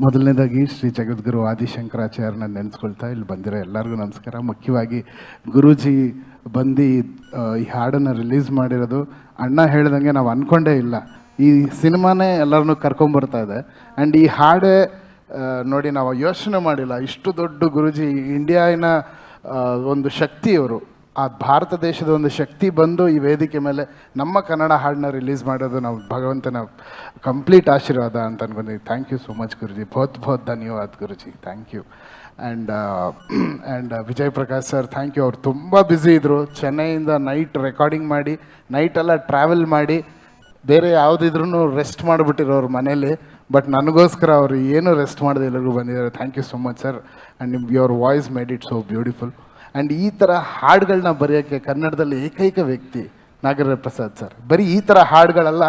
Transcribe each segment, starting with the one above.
ಮೊದಲನೇದಾಗಿ ಶ್ರೀ ಜಗದ್ಗುರು ಆದಿಶಂಕರಾಚಾರ್ಯನ ನೆನೆಸ್ಕೊಳ್ತಾ ಇಲ್ಲಿ ಬಂದಿರೋ ಎಲ್ಲರಿಗೂ ನಮಸ್ಕಾರ. ಮುಖ್ಯವಾಗಿ ಗುರೂಜಿ ಬಂದು ಈ ಹಾಡನ್ನು ರಿಲೀಸ್ ಮಾಡಿರೋದು ಅಣ್ಣ ಹೇಳ್ದಂಗೆ ನಾವು ಅಂದ್ಕೊಂಡೇ ಇಲ್ಲ. ಈ ಸಿನಿಮಾನೇ ಎಲ್ಲರನ್ನೂ ಕರ್ಕೊಂಬರ್ತಾ ಇದೆ. ಆ್ಯಂಡ್ ಈ ಹಾಡೇ ನೋಡಿ ನಾವು ಯೋಚನೆ ಮಾಡಿಲ್ಲ. ಇಷ್ಟು ದೊಡ್ಡ ಗುರೂಜಿ, ಇಂಡಿಯಾವಿನ ಒಂದು ಶಕ್ತಿ ಅವರು, ಆ ಭಾರತ ದೇಶದ ಒಂದು ಶಕ್ತಿ ಬಂದು ಈ ವೇದಿಕೆ ಮೇಲೆ ನಮ್ಮ ಕನ್ನಡ ಹಾಡನ್ನ ರಿಲೀಸ್ ಮಾಡೋದು ನಾವು ಭಗವಂತನ ಕಂಪ್ಲೀಟ್ ಆಶೀರ್ವಾದ ಅಂತ ಅನ್ಕೊಂಡಿದ್ದೀವಿ. Thank you so much Guruji, ಬಹುತ್ ಧನ್ಯವಾದ Guruji, thank you. And Vijay Prakash sir, thank you. ಅವ್ರು ತುಂಬ ಬ್ಯುಸಿ ಇದ್ದರು. ಚೆನ್ನೈಯಿಂದ ನೈಟ್ ರೆಕಾರ್ಡಿಂಗ್ ಮಾಡಿ, ನೈಟೆಲ್ಲ ಟ್ರಾವೆಲ್ ಮಾಡಿ, ಬೇರೆ ಯಾವುದಿದ್ರೂ ರೆಸ್ಟ್ ಮಾಡಿಬಿಟ್ಟಿರೋರು ಮನೇಲಿ. ಬಟ್ ನನಗೋಸ್ಕರ ಅವರು ಏನೂ ರೆಸ್ಟ್ ಮಾಡದೆ ಎಲ್ಲರಿಗೂ ಬಂದಿದ್ದಾರೆ. Thank you so much sir. And your voice made it so beautiful. And ಈ ಥರ ಹಾಡುಗಳನ್ನ ಬರೆಯೋಕ್ಕೆ ಕನ್ನಡದಲ್ಲಿ ಏಕೈಕ ವ್ಯಕ್ತಿ ನಾಗೇಂದ್ರ ಪ್ರಸಾದ್ ಸರ್. ಬರೀ ಈ ಥರ ಹಾಡುಗಳಲ್ಲ,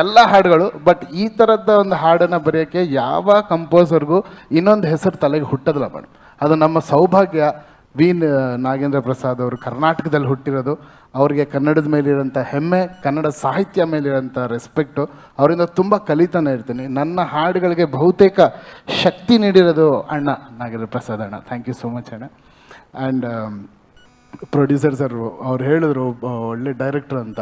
ಎಲ್ಲ ಹಾಡುಗಳು. ಬಟ್ ಈ ಥರದ ಒಂದು ಹಾಡನ್ನು ಬರೆಯೋಕ್ಕೆ ಯಾವ ಕಂಪೋಸರ್ಗೂ ಇನ್ನೊಂದು ಹೆಸರು ತಲೆಗೆ ಹುಟ್ಟೋದಿಲ್ಲ ಮೇಡಮ್. ಅದು ನಮ್ಮ ಸೌಭಾಗ್ಯ. ನಾಗೇಂದ್ರ ಪ್ರಸಾದ್ ಅವರು ಕರ್ನಾಟಕದಲ್ಲಿ ಹುಟ್ಟಿರೋದು. ಅವರಿಗೆ ಕನ್ನಡದ ಮೇಲಿರೋಂಥ ಹೆಮ್ಮೆ, ಕನ್ನಡ ಸಾಹಿತ್ಯ ಮೇಲಿರೋಂಥ ರೆಸ್ಪೆಕ್ಟು, ಅವರಿಂದ ತುಂಬ ಕಲಿತಾನೆ ಇರ್ತೀನಿ. ನನ್ನ ಹಾಡುಗಳಿಗೆ ಬಹುತೇಕ ಶಕ್ತಿ ನೀಡಿರೋದು ಅಣ್ಣ, ನಾಗೇಂದ್ರ ಪ್ರಸಾದ್ ಅಣ್ಣ. ಥ್ಯಾಂಕ್ ಯು ಸೋ ಮಚ್ ಅಣ್ಣ. ಆ್ಯಂಡ್ ಪ್ರೊಡ್ಯೂಸರ್ ಸರ್ ಅವ್ರು ಹೇಳಿದ್ರು ಒಳ್ಳೆ ಡೈರೆಕ್ಟ್ರ್ ಅಂತ.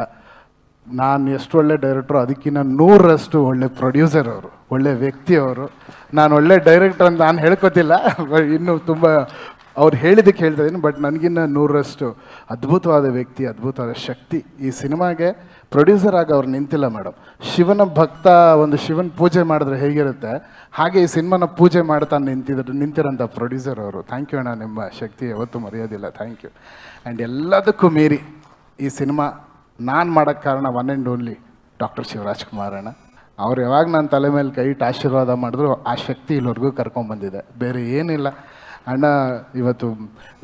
ನಾನು ಎಷ್ಟು ಒಳ್ಳೆ ಡೈರೆಕ್ಟ್ರು, ಅದಕ್ಕಿಂತ 100ರಷ್ಟು ಒಳ್ಳೆ ಪ್ರೊಡ್ಯೂಸರ್ ಅವರು, ಒಳ್ಳೆ ವ್ಯಕ್ತಿ ಅವರು. ನಾನು ಒಳ್ಳೆ ಡೈರೆಕ್ಟ್ರ್ ಅಂತ ನಾನು ಹೇಳ್ಕೊತಿಲ್ಲ, ಇನ್ನೂ ತುಂಬ ಅವ್ರು ಹೇಳಿದ್ದಕ್ಕೆ ಹೇಳ್ತಾ ಇದ್ದೀನಿ. ಬಟ್ ನನಗಿನ್ನ 100ರಷ್ಟು ಅದ್ಭುತವಾದ ವ್ಯಕ್ತಿ, ಅದ್ಭುತವಾದ ಶಕ್ತಿ. ಈ ಸಿನಿಮಾಗೆ ಪ್ರೊಡ್ಯೂಸರ್ ಆಗಿ ಅವ್ರು ನಿಂತಿಲ್ಲ ಮೇಡಮ್. ಶಿವನ ಭಕ್ತ ಒಂದು ಶಿವನ ಪೂಜೆ ಮಾಡಿದ್ರೆ ಹೇಗಿರುತ್ತೆ, ಹಾಗೆ ಈ ಸಿನಿಮಾನ ಪೂಜೆ ಮಾಡ್ತಾ ನಿಂತಿರೋಂಥ ಪ್ರೊಡ್ಯೂಸರ್ ಅವರು. ಥ್ಯಾಂಕ್ ಯು ಅಣ್ಣ, ನಿಮ್ಮ ಶಕ್ತಿ ಯಾವತ್ತೂ ಮರೆಯೋದಿಲ್ಲ. Thank you. ಆ್ಯಂಡ್ ಎಲ್ಲದಕ್ಕೂ ಮೀರಿ ಈ ಸಿನಿಮಾ ನಾನು ಮಾಡೋಕ್ಕೆ ಕಾರಣ one and only doctor Shivaraj Kumar ಅಣ್ಣ. ಅವ್ರು ಯಾವಾಗ ನನ್ನ ತಲೆ ಮೇಲೆ ಕೈ ಇಟ್ಟು ಆಶೀರ್ವಾದ ಮಾಡಿದ್ರು, ಆ ಶಕ್ತಿ ಇಲ್ಲಿವರೆಗೂ ಕರ್ಕೊಂಡ್ಬಂದಿದೆ, ಬೇರೆ ಏನಿಲ್ಲ. ಅಣ್ಣ ಇವತ್ತು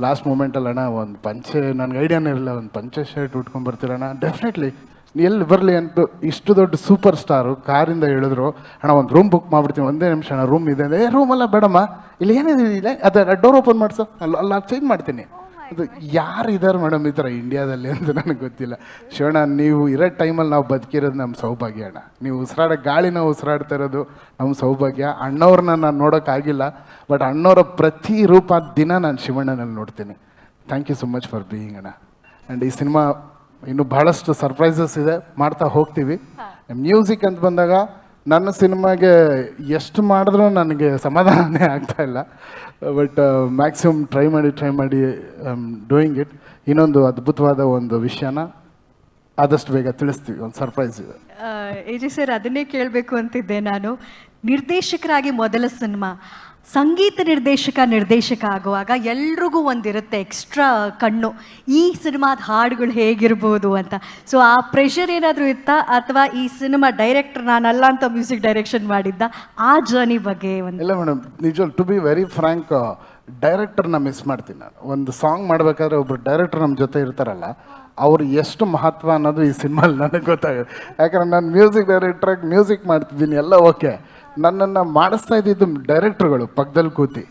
ಲಾಸ್ಟ್ ಮೂಮೆಂಟಲ್ಲಿ ಅಣ್ಣ ಒಂದು ಪಂಚೆ, ನನಗೆ ಐಡಿಯಾನೇ ಇರಲಿಲ್ಲ, ಒಂದು ಪಂಚೆ ಶರ್ಟ್ ಉಟ್ಕೊಂಡ್ಬರ್ತೀರಣ್ಣ, ಡೆಫಿನೆಟ್ಲಿ ಎಲ್ಲಿ ಬರಲಿ ಅಂತ. ಇಷ್ಟು ದೊಡ್ಡ ಸೂಪರ್ ಸ್ಟಾರು ಕಾರಿಂದ ಹೇಳಿದ್ರು, ಅಣ್ಣ ಒಂದು ರೂಮ್ ಬುಕ್ ಮಾಡಿಬಿಡ್ತೀನಿ, ಒಂದೇ ನಿಮಿಷ ಅಣ್ಣ ರೂಮ್ ಇದೆ ಅಂದರೆ, ರೂಮಲ್ಲ ಬೇಡಮ್ಮ, ಇಲ್ಲಿ ಏನಿದೆ ಇಲ್ಲ, ಅದು ಡೋರ್ ಓಪನ್ ಮಾಡಿಸು, ಅಲ್ಲ ಚೇಂಜ್ ಮಾಡ್ತೀನಿ. ಅದು ಯಾರು ಇದ್ದಾರೆ ಮೇಡಮ್ ಈ ಥರ ಇಂಡಿಯಾದಲ್ಲಿ ಅಂತ ನನಗೆ ಗೊತ್ತಿಲ್ಲ. ಶಿವಣ್ಣ, ನೀವು ಇರೋ ಟೈಮಲ್ಲಿ ನಾವು ಬದುಕಿರೋದು ನಮ್ಮ ಸೌಭಾಗ್ಯ ಅಣ್ಣ. ನೀವು ಉಸಿರಾಡೋ ಗಾಳಿನ ಉಸಿರಾಡ್ತಾ ಇರೋದು ನಮ್ಮ ಸೌಭಾಗ್ಯ. ಅಣ್ಣವ್ರನ್ನ ನಾನು ನೋಡೋಕ್ಕಾಗಿಲ್ಲ, ಬಟ್ ಅಣ್ಣವರ ಪ್ರತಿ ರೂಪ ದಿನ ನಾನು ಶಿವಣ್ಣನಲ್ಲಿ ನೋಡ್ತೀನಿ. Thank you so much for being ಅಣ್ಣ. ಆ್ಯಂಡ್ ಈ ಸಿನಿಮಾ ಇನ್ನೂ ಭಾಳಷ್ಟು ಸರ್ಪ್ರೈಸಸ್ ಇದೆ, ಮಾಡ್ತಾ ಹೋಗ್ತೀವಿ. ಮ್ಯೂಸಿಕ್ ಅಂತ ಬಂದಾಗ ನನ್ನ ಸಿನಿಮಾಗೆ ಎಷ್ಟು ಮಾಡಿದ್ರೂ ನನಗೆ ಸಮಾಧಾನನೇ ಆಗ್ತಾ ಇಲ್ಲ. ಬಟ್ ಮ್ಯಾಕ್ಸಿಮಮ್ ಟ್ರೈ ಮಾಡಿ ಡೂಯಿಂಗ್ ಇಟ್. ಇನ್ನೊಂದು ಅದ್ಭುತವಾದ ಒಂದು ವಿಷಯನ ಆದಷ್ಟು ಬೇಗ ತಿಳಿಸ್ತೀವಿ, ಒಂದು ಸರ್ಪ್ರೈಸ್ ಇದೆ. ಎಜಿ ಸರ್, ಅದನ್ನೇ ಕೇಳಬೇಕು ಅಂತಿದ್ದೆ ನಾನು. ನಿರ್ದೇಶಕರಾಗಿ ಮೊದಲ ಸಿನಿಮಾ, ಸಂಗೀತ ನಿರ್ದೇಶಕ ಆಗುವಾಗ ಎಲ್ರಿಗೂ ಒಂದಿರುತ್ತೆ ಎಕ್ಸ್ಟ್ರಾ ಕಣ್ಣು, ಈ ಸಿನಿಮಾದ ಹಾಡುಗಳು ಹೇಗಿರ್ಬೋದು ಅಂತ. ಸೊ ಆ ಪ್ರೆಷರ್ ಏನಾದರೂ ಇತ್ತಾ, ಅಥವಾ ಈ ಸಿನಿಮಾ ಡೈರೆಕ್ಟರ್ ನಾನಲ್ಲ ಅಂತ ಮ್ಯೂಸಿಕ್ ಡೈರೆಕ್ಷನ್ ಮಾಡಿದ್ದ, ಆ ಜರ್ನಿ ಬಗ್ಗೆ ಒಂದು? ಇಲ್ಲ ಮೇಡಮ್, ನಿಜವಾಗ್ಲೂ ಟು ಬಿ ವೆರಿ ಫ್ರ್ಯಾಂಕ್, ಡೈರೆಕ್ಟರ್ನ ಮಿಸ್ ಮಾಡ್ತೀನಿ ನಾನು. ಒಂದು ಸಾಂಗ್ ಮಾಡಬೇಕಾದ್ರೆ ಒಬ್ಬರು ಡೈರೆಕ್ಟರ್ ನಮ್ಮ ಜೊತೆ ಇರ್ತಾರಲ್ಲ, ಅವ್ರು ಎಷ್ಟು ಮಹತ್ವ ಅನ್ನೋದು ಈ ಸಿನಿಮಾಲಿ ನನಗೆ ಗೊತ್ತಾಗುತ್ತೆ. ಯಾಕಂದ್ರೆ ನಾನು ಮ್ಯೂಸಿಕ್ ಡೈರೆಕ್ಟ್ರಾಗಿ ಮ್ಯೂಸಿಕ್ ಮಾಡ್ತಿದ್ದೀನಿ, ಎಲ್ಲ ಓಕೆ. ನನ್ನನ್ನು ಮಾಡಿಸ್ತಾ ಇದ್ದಿದ್ದು ಡೈರೆಕ್ಟ್ರುಗಳು ಪಕ್ಕದಲ್ಲಿ ಕೂತಿ,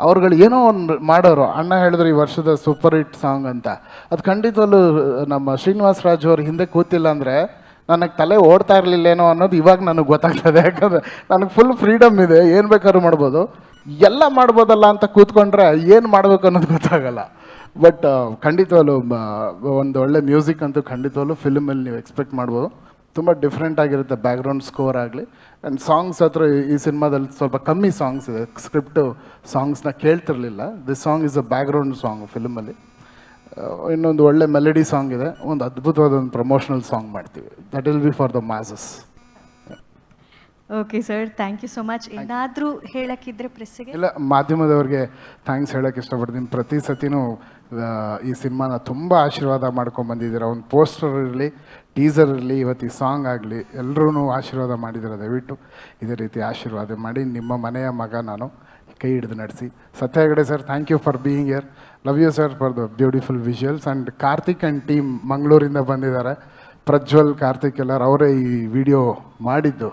ಅವ್ರುಗಳು ಏನೋ ಒಂದು ಮಾಡೋರು. ಅಣ್ಣ ಹೇಳಿದ್ರು ಈ ವರ್ಷದ ಸೂಪರ್ ಹಿಟ್ ಸಾಂಗ್ ಅಂತ. ಅದು ಖಂಡಿತವಲ್ಲೂ ನಮ್ಮ ಶ್ರೀನಿವಾಸ್ ರಾಜು ಅವ್ರ ಹಿಂದೆ ಕೂತಿಲ್ಲ ಅಂದರೆ ನನಗೆ ತಲೆ ಓಡ್ತಾ ಇರಲಿಲ್ಲೇನೋ ಅನ್ನೋದು ಇವಾಗ ನನಗೆ ಗೊತ್ತಾಗ್ತದೆ. ಯಾಕಂದರೆ ನನಗೆ ಫುಲ್ ಫ್ರೀಡಮ್ ಇದೆ, ಏನು ಬೇಕಾದ್ರೂ ಮಾಡ್ಬೋದು, ಎಲ್ಲ ಮಾಡ್ಬೋದಲ್ಲ ಅಂತ ಕೂತ್ಕೊಂಡ್ರೆ ಏನು ಮಾಡಬೇಕು ಅನ್ನೋದು ಗೊತ್ತಾಗಲ್ಲ. ಬಟ್ ಖಂಡಿತವಲ್ಲೂ ಒಂದು ಒಳ್ಳೆ ಮ್ಯೂಸಿಕ್ ಅಂತೂ ಖಂಡಿತವಲ್ಲೂ ಫಿಲ್ಮಲ್ಲಿ ನೀವು ಎಕ್ಸ್ಪೆಕ್ಟ್ ಮಾಡ್ಬೋದು. ತುಂಬ ಡಿಫ್ರೆಂಟ್ ಆಗಿರುತ್ತೆ, ಬ್ಯಾಕ್ಗ್ರೌಂಡ್ ಸ್ಕೋರ್ ಆಗಲಿ. ಆ್ಯಂಡ್ ಸಾಂಗ್ಸ್ ಹತ್ರ ಈ ಸಿನಿಮಾದಲ್ಲಿ ಸ್ವಲ್ಪ ಕಮ್ಮಿ ಸಾಂಗ್ಸ್ ಇದೆ, ಸ್ಕ್ರಿಪ್ಟು ಸಾಂಗ್ಸ್ನ ಕೇಳ್ತಿರ್ಲಿಲ್ಲ. This song is a background song ಫಿಲ್ಮಲ್ಲಿ. ಇನ್ನೊಂದು ಒಳ್ಳೆ ಮೆಲಡಿ ಸಾಂಗ್ ಇದೆ, ಒಂದು ಅದ್ಭುತವಾದ ಒಂದು ಪ್ರಮೋಷನಲ್ ಸಾಂಗ್ ಮಾಡ್ತೀವಿ, that will be for the masses. Okay sir, thank you so much. ಏನಾದರೂ ಹೇಳೋಕ್ಕಿದ್ರೆ ಪ್ರೆಸ್ಸಿಗೆ? ಇಲ್ಲ, ಮಾಧ್ಯಮದವ್ರಿಗೆ ಥ್ಯಾಂಕ್ಸ್ ಹೇಳೋಕ್ಕೆ ಇಷ್ಟಪಡ್ತೀನಿ. ಪ್ರತಿ ಸತಿನೂ ಈ ಸಿನಿಮಾನ ತುಂಬ ಆಶೀರ್ವಾದ ಮಾಡ್ಕೊಂಡ್ಬಂದಿದ್ದೀರ. ಒಂದು ಪೋಸ್ಟರ್ ಇರಲಿ, ಟೀಸರ್ ಇರಲಿ, ಇವತ್ತು ಈ ಸಾಂಗ್ ಆಗಲಿ, ಎಲ್ಲರೂ ಆಶೀರ್ವಾದ ಮಾಡಿದ್ದೀರ. ದಯವಿಟ್ಟು ಇದೇ ರೀತಿ ಆಶೀರ್ವಾದ ಮಾಡಿ. ನಿಮ್ಮ ಮನೆಯ ಮಗ ನಾನು, ಕೈ ಹಿಡಿದು ನಡೆಸಿ. Satya Hegde sir, thank you for being here. Love you sir for the beautiful visuals. And Karthik and team ಮಂಗಳೂರಿಂದ ಬಂದಿದ್ದಾರೆ, ಪ್ರಜ್ವಲ್, ಕಾರ್ತಿಕ್ ಎಲ್ಲರೂ ಅವರೇ ಈ ವಿಡಿಯೋ ಮಾಡಿದ್ದು.